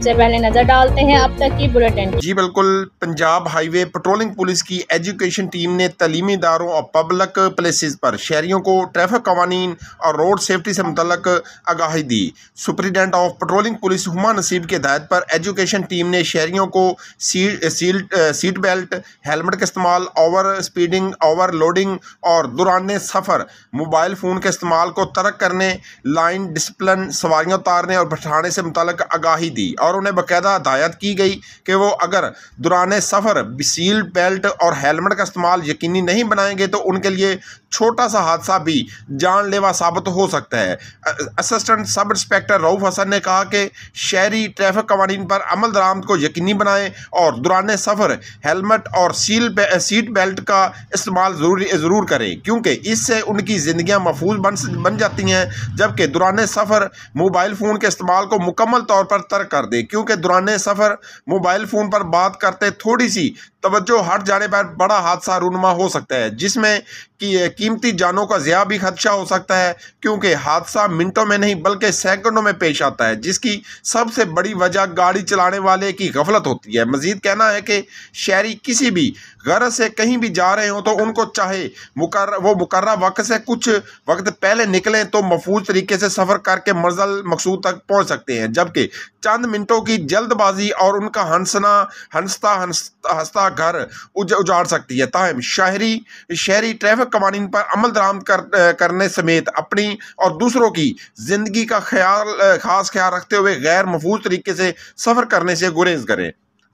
सबसे पहले नजर डालते हैं अब तक की बुलेटिन। जी बिल्कुल, पंजाब हाईवे पेट्रोलिंग पुलिस की एजुकेशन टीम ने तलीमी इदारों और पब्लिक प्लेसेस पर शहरियों को ट्रैफिक कवानीन और रोड सेफ्टी से मुतल्लक आगाही दी। Superintendent of patrolling police Huma Naseeb की हिदायत पर एजुकेशन टीम ने शहरियों को सीट बेल्ट, हेलमेट का इस्तेमाल, ओवर स्पीडिंग, ओवरलोडिंग और दौरान सफ़र मोबाइल फ़ोन के इस्तेमाल को तर्क करने, लाइन डिसिप्लिन, सवारियाँ उतारने और बैठाने से मुतल्लक आगाही दी और उन्हें बाकायदा हिदायत की गई कि वो अगर दौरान सफ़र सीट बेल्ट और हेलमेट का इस्तेमाल यकीनी नहीं बनाएंगे तो उनके लिए छोटा सा हादसा भी जानलेवा साबित हो सकता है। Assistant sub inspector Rauf Hasan ने कहा कि शहरी ट्रैफिक कवानीन पर अमल दरामद को यकीनी बनाएं और दौरान सफ़र हेलमेट और सीट बेल्ट का इस्तेमाल ज़रूर करें, क्योंकि इससे उनकी ज़िंदगियाँ महफूज बन जाती हैं, जबकि दौरान सफ़र मोबाइल फ़ोन के इस्तेमाल को मुकम्मल तौर पर तर्क कर दें, क्योंकि दौरान सफ़र मोबाइल फ़ोन पर बात करते थोड़ी सी तवज्जो हट जाने पर बड़ा हादसा रूनुमा हो सकता है, जिसमें कीमती जानों का ज़िया भी खदशा हो सकता है, क्योंकि हादसा मिनटों में नहीं बल्कि सेकंडों में पेश आता है, जिसकी सबसे बड़ी वजह गाड़ी चलाने वाले की गफलत होती है। मजीद कहना है कि शहरी किसी भी गरज से कहीं भी जा रहे हो तो उनको चाहे मुकर्रा वक्त से कुछ वक्त पहले निकलें तो महफूज तरीके से सफ़र करके मंजिल मकसूद तक पहुँच सकते हैं, जबकि चंद मिनटों की जल्दबाजी और उनका हंसता घर उजाड़ सकती है। ताहम शहरी ट्रैफिक कवानीन पर अमल दरामद करने समेत अपनी और दूसरों की जिंदगी का खास ख्याल रखते हुए गैर महफूज तरीके से सफ़र करने से गुरेज करें।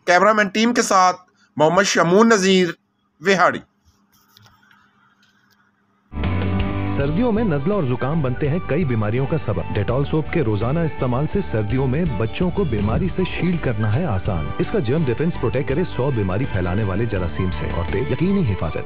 कैमरामैन टीम के साथ मोहम्मद शमून नज़ीर, विहाड़ी। सर्दियों में नज़ला और जुकाम बनते हैं कई बीमारियों का सबब। डेटॉल सोप के रोजाना इस्तेमाल से सर्दियों में बच्चों को बीमारी से शील्ड करना है आसान। इसका जर्म डिफेंस प्रोटेक्ट करे 100 बीमारी फैलाने वाले जरासीम से और दे यकीनी हिफाजत।